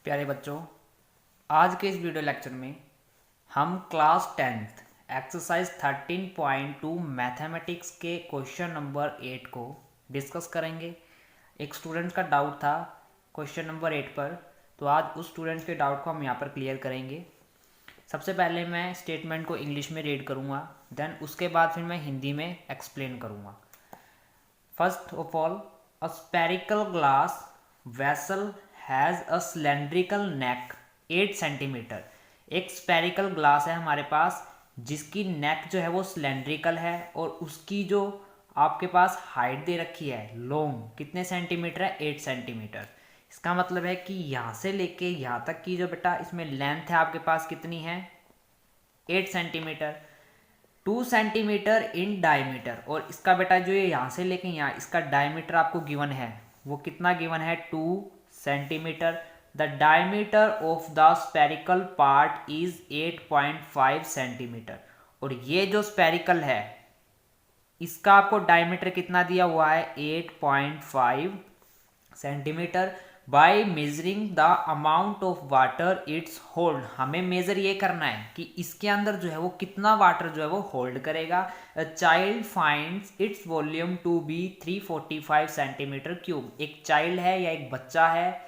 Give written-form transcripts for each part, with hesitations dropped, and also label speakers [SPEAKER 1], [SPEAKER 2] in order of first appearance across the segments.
[SPEAKER 1] प्यारे बच्चों, आज के इस वीडियो लेक्चर में हम क्लास 10th एक्सरसाइज 13.2 मैथमेटिक्स के क्वेश्चन नंबर 8 को डिस्कस करेंगे। एक स्टूडेंट का डाउट था क्वेश्चन नंबर 8 पर, तो आज उस स्टूडेंट के डाउट को हम यहाँ पर क्लियर करेंगे। सबसे पहले मैं स्टेटमेंट को इंग्लिश में रीड करूँगा, देन उसके बाद फिर मैं हिंदी में एक्सप्लेन करूँगा। First of all, a spherical glass vessel has a cylindrical neck 8 centimetre. एक स्पेरिकल ग्लास है हमारे पास जिसकी नेक जो है वो सिलेंड्रिकल है और उसकी जो आपके पास हाइट दे रखी है लॉन्ग कितने सेंटीमीटर है, 8 सेंटीमीटर। इसका मतलब है कि यहाँ से लेके यहाँ तक की जो बेटा इसमें लेंथ है आपके पास कितनी है, 8 सेंटीमीटर। 2 सेंटीमीटर इन डायमीटर, और इसका बेटा जो ये यहाँ से लेके यहाँ इसका डायमीटर आपको गिवन है वो कितना गिवन है, 2 centimetre. The diameter of the spherical part is 8.5 centimetre. और ये जो स्पेरिकल है इसका आपको डायमीटर कितना दिया हुआ है, 8.5 centimetre. By measuring the amount of water it's hold, हमें मेजर ये करना है कि इसके अंदर जो है वो कितना वाटर जो है वो होल्ड करेगा। A child finds its volume to be 345 centimetre cube. एक चाइल्ड है या एक बच्चा है,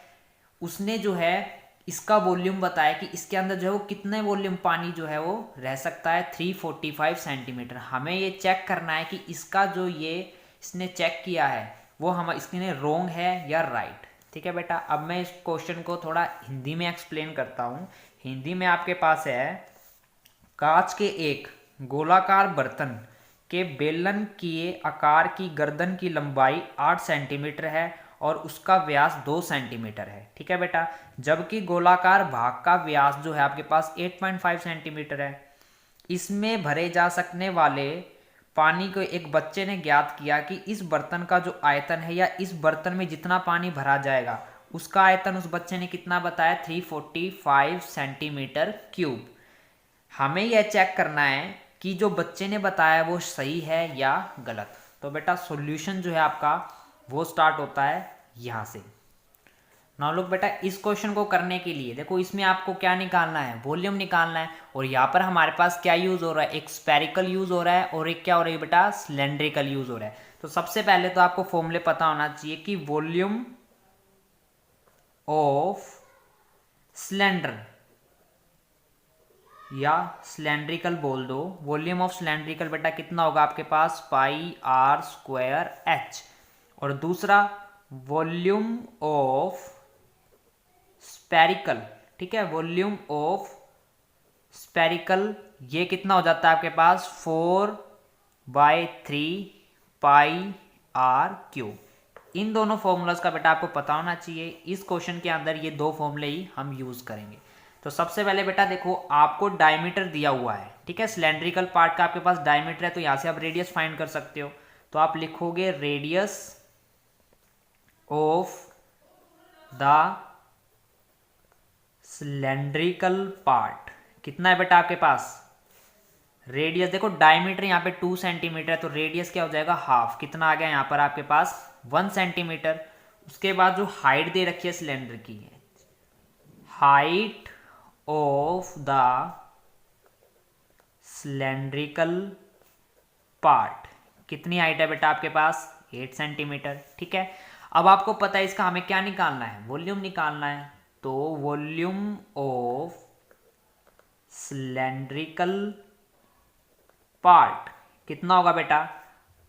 [SPEAKER 1] उसने जो है इसका वॉल्यूम बताया कि इसके अंदर जो है वो कितने वॉल्यूम पानी जो है वो रह सकता है, 345 सेंटीमीटर। हमें ये चेक करना है कि इसका जो ये इसने चेक किया है वो हम इसके रॉन्ग है या राइट। ठीक है बेटा, अब मैं इस क्वेश्चन को थोड़ा हिंदी में एक्सप्लेन करता हूँ। हिंदी में आपके पास है, कांच के एक गोलाकार बर्तन के बेलन के आकार की गर्दन की लंबाई 8 सेंटीमीटर है और उसका व्यास 2 सेंटीमीटर है। ठीक है बेटा, जबकि गोलाकार भाग का व्यास जो है आपके पास 8.5 सेंटीमीटर है। इसमें भरे जा सकने वाले पानी को एक बच्चे ने ज्ञात किया कि इस बर्तन का जो आयतन है या इस बर्तन में जितना पानी भरा जाएगा उसका आयतन उस बच्चे ने कितना बताया, 345 सेंटीमीटर क्यूब। हमें यह चेक करना है कि जो बच्चे ने बताया वो सही है या गलत। तो बेटा सॉल्यूशन जो है आपका वो स्टार्ट होता है यहाँ से। नाउ लुक बेटा, इस क्वेश्चन को करने के लिए देखो इसमें आपको क्या निकालना है, वॉल्यूम निकालना है। और यहाँ पर हमारे पास क्या यूज हो रहा है, एक स्पेरिकल यूज हो रहा है और एक क्या हो रही है बेटा, सिलेंड्रिकल यूज हो रहा है। तो सबसे पहले तो आपको फॉर्मूले पता होना चाहिए कि वॉल्यूम ऑफ सिलेंडर या सिलेंड्रिकल बोल दो, वॉल्यूम ऑफ सिलेंड्रिकल बेटा कितना होगा आपके पास, पाई आर स्क्वायर एच। और दूसरा वॉल्यूम ऑफ स्पेरिकल, ठीक है, वॉल्यूम ऑफ स्पेरिकल ये कितना हो जाता है आपके पास, 4/3 पाई आर क्यूब। इन दोनों फॉर्मूलाज का बेटा आपको पता होना चाहिए। इस क्वेश्चन के अंदर ये दो फॉर्मूले ही हम यूज करेंगे। तो सबसे पहले बेटा देखो आपको डायमीटर दिया हुआ है, ठीक है, सिलेंड्रिकल पार्ट का आपके पास डायमीटर है, तो यहां से आप रेडियस फाइंड कर सकते हो। तो आप लिखोगे radius of the cylindrical part कितना है बेटा आपके पास, रेडियस देखो डायमीटर यहाँ पे 2 सेंटीमीटर है तो रेडियस क्या हो जाएगा, हाफ। कितना आ गया यहाँ पर आपके पास, 1 सेंटीमीटर। उसके बाद जो हाइट दे रखी है सिलेंडर की है, height of the cylindrical part कितनी हाइट है बेटा आपके पास, 8 सेंटीमीटर। ठीक है, अब आपको पता है इसका हमें क्या निकालना है, वॉल्यूम निकालना है। तो वॉल्यूम ऑफ सिलेंड्रिकल पार्ट कितना होगा बेटा,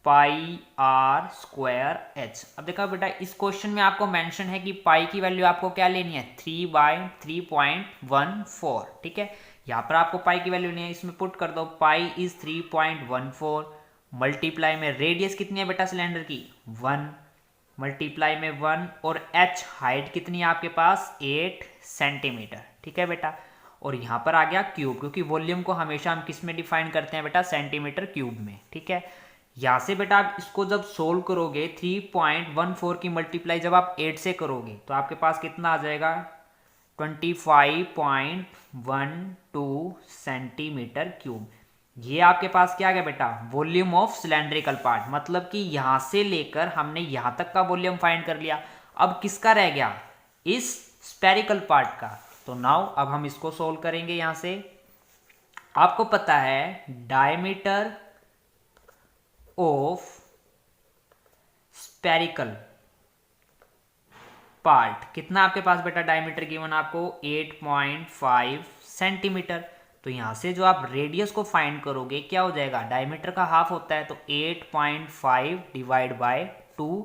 [SPEAKER 1] पाई आर स्क्वायर एच। अब देखा बेटा इस क्वेश्चन में आपको मेंशन है कि पाई की वैल्यू आपको क्या लेनी है, 3/3.14। ठीक है, यहाँ पर आपको पाई की वैल्यू नहीं है, इसमें पुट कर दो, पाई इज 3.14 मल्टीप्लाई में रेडियस कितनी है बेटा सिलेंडर की, 1 मल्टीप्लाई में 1 और h हाइट कितनी है आपके पास, 8 सेंटीमीटर। ठीक है बेटा, और यहाँ पर आ गया क्यूब, क्योंकि वॉल्यूम को हमेशा हम किस में डिफाइन करते हैं बेटा, सेंटीमीटर क्यूब में। ठीक है, यहाँ से बेटा आप इसको जब सोल्व करोगे 3.14 की मल्टीप्लाई जब आप 8 से करोगे तो आपके पास कितना आ जाएगा, 25.12 सेंटीमीटर क्यूब। ये आपके पास क्या आ गया बेटा, वॉल्यूम ऑफ सिलेंड्रिकल पार्ट। मतलब कि यहां से लेकर हमने यहां तक का वॉल्यूम फाइंड कर लिया। अब किसका रह गया, इस स्पेरिकल पार्ट का। तो नाउ अब हम इसको सोल्व करेंगे। यहां से आपको पता है डायमीटर ऑफ स्पेरिकल पार्ट कितना आपके पास बेटा डायमीटर गिवन आपको 8.5 सेंटीमीटर। तो यहां से जो आप रेडियस को फाइंड करोगे क्या हो जाएगा, डायमीटर का हाफ होता है तो 8.5 डिवाइड बाय 2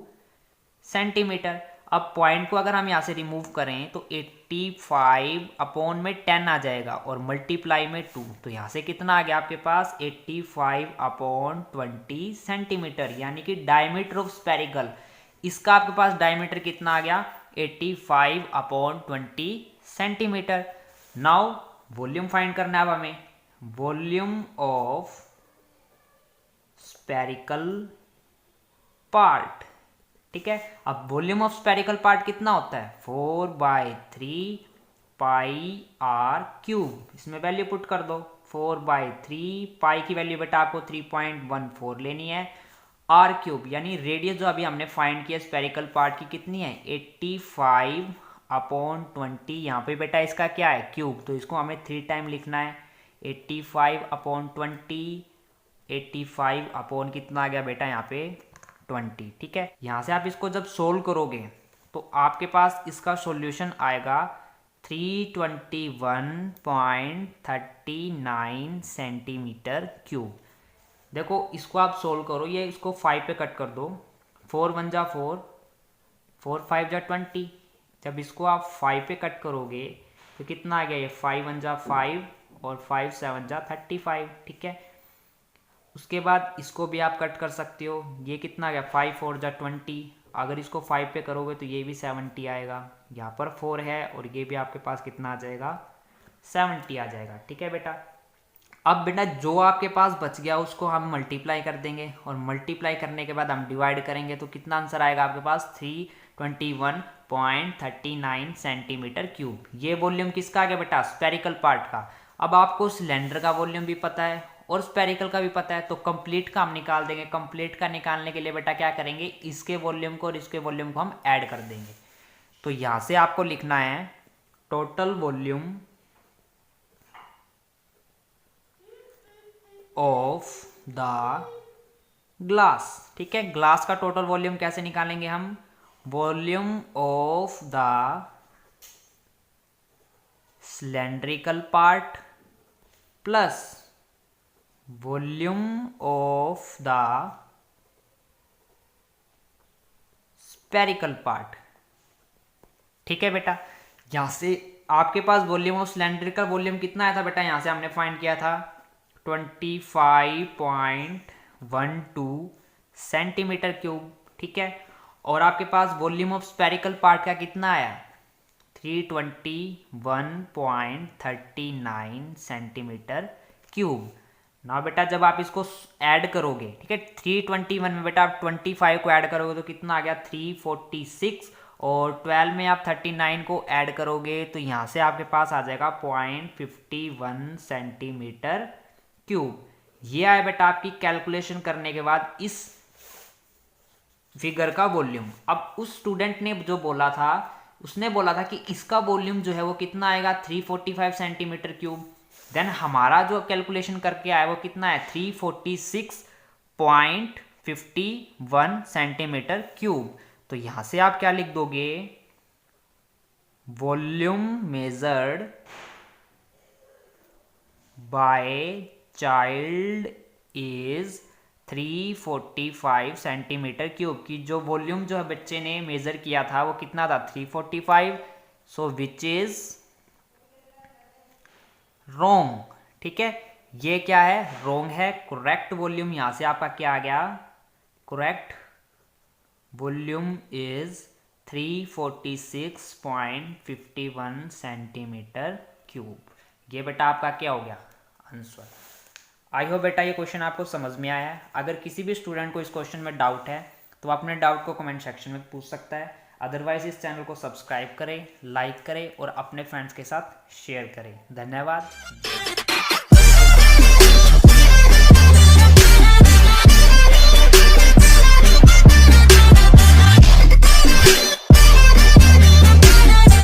[SPEAKER 1] सेंटीमीटर। अब पॉइंट को अगर हम यहां से रिमूव करें तो 85 अपॉन में 10 आ जाएगा और मल्टीप्लाई में 2, तो यहां से कितना आ गया आपके पास 85 अपॉन 20 सेंटीमीटर, यानी कि डायमीटर ऑफ स्पेरिकल इसका आपके पास डायमीटर कितना आ गया 85 upon 20 centimetre. Now volume find करना है अब हमें, वॉल्यूम ऑफ स्पेरिकल पार्ट। ठीक है, अब वॉल्यूम ऑफ स्पेरिकल पार्ट कितना होता है 4/3 पाई आर क्यूब। इसमें वैल्यू पुट कर दो 4/3 पाई की वैल्यू बेटा आपको 3.14 लेनी है, आर क्यूब यानी रेडियस जो अभी हमने फाइंड किया स्पेरिकल पार्ट की कितनी है 85 अपॉन 20। यहाँ पे बेटा इसका क्या है क्यूब, तो इसको हमें 3 टाइम लिखना है 85 अपॉन 20, 85 अपॉन कितना आ गया बेटा यहाँ पे 20। ठीक है, यहाँ से आप इसको जब सोल्व करोगे तो आपके पास इसका सॉल्यूशन आएगा 321.39 सेंटीमीटर क्यूब। देखो इसको आप सोल्व करो, ये इसको 5 पे कट कर दो, 4 1 जा 4, 4 5 जा 20। जब इसको आप 5 पे कट करोगे तो कितना आ गया ये 5 1 जा 5 और 5 7 जा 35। ठीक है, उसके बाद इसको भी आप कट कर सकते हो, ये कितना आ गया 5 4 जा 20। अगर इसको 5 पे करोगे तो ये भी 70 आएगा, यहाँ पर 4 है और ये भी आपके पास कितना आ जाएगा 70 आ जाएगा। ठीक है बेटा, अब बेटा जो आपके पास बच गया उसको हम मल्टीप्लाई कर देंगे और मल्टीप्लाई करने के बाद हम डिवाइड करेंगे तो कितना आंसर आएगा आपके पास 321.39 सेंटीमीटर क्यूब। ये वॉल्यूम किसका आ गया बेटा स्पेरिकल पार्ट का। अब आपको सिलेंडर का वॉल्यूम भी पता है और स्पेरिकल का भी पता है, तो कंप्लीट का हम निकाल देंगे। कंप्लीट का निकालने के लिए बेटा क्या करेंगे, इसके वॉल्यूम को और इसके वॉल्यूम को हम ऐड कर देंगे। तो यहां से आपको लिखना है total volume of the glass. ठीक है, ग्लास का टोटल वॉल्यूम कैसे निकालेंगे हम, volume of the cylindrical part plus volume of the spherical part. ठीक है बेटा, यहां से आपके पास वॉल्यूम ऑफ सिलेंड्रिकल वॉल्यूम कितना आया था बेटा, यहां से हमने फाइंड किया था 25.12 सेंटीमीटर क्यूब। ठीक है, और आपके पास वॉल्यूम ऑफ स्पेरिकल पार्ट का कितना आया 321.39 सेंटीमीटर क्यूब। ना बेटा जब आप इसको ऐड करोगे, ठीक है 321 में बेटा आप 25 को ऐड करोगे तो कितना आ गया 346 और 12 में आप 39 को ऐड करोगे तो यहां से आपके पास आ जाएगा 0.51 सेंटीमीटर क्यूब। ये आया बेटा आपकी कैलकुलेशन करने के बाद इस फिगर का वॉल्यूम। अब उस स्टूडेंट ने जो बोला था उसने बोला था कि इसका वॉल्यूम जो है वो कितना आएगा 345 सेंटीमीटर क्यूब। देन हमारा जो कैलकुलेशन करके आया वो कितना है 346.51 सेंटीमीटर क्यूब। तो यहां से आप क्या लिख दोगे, volume measured by child is 345 centimetre cube की जो वॉल्यूम जो है बच्चे ने मेजर किया था वो कितना था 345। सो विच इज रॉन्ग। ठीक है, ये क्या है रॉन्ग है। करेक्ट वॉल्यूम यहां से आपका क्या आ गया, correct volume is 346.51 centimetre cube. ये बेटा आपका क्या हो गया आंसर। आई होप बेटा ये क्वेश्चन आपको समझ में आया है। अगर किसी भी स्टूडेंट को इस क्वेश्चन में डाउट है तो अपने डाउट को कमेंट सेक्शन में पूछ सकता है। अदरवाइज इस चैनल को सब्सक्राइब करें, लाइक करें और अपने फ्रेंड्स के साथ शेयर करें। धन्यवाद।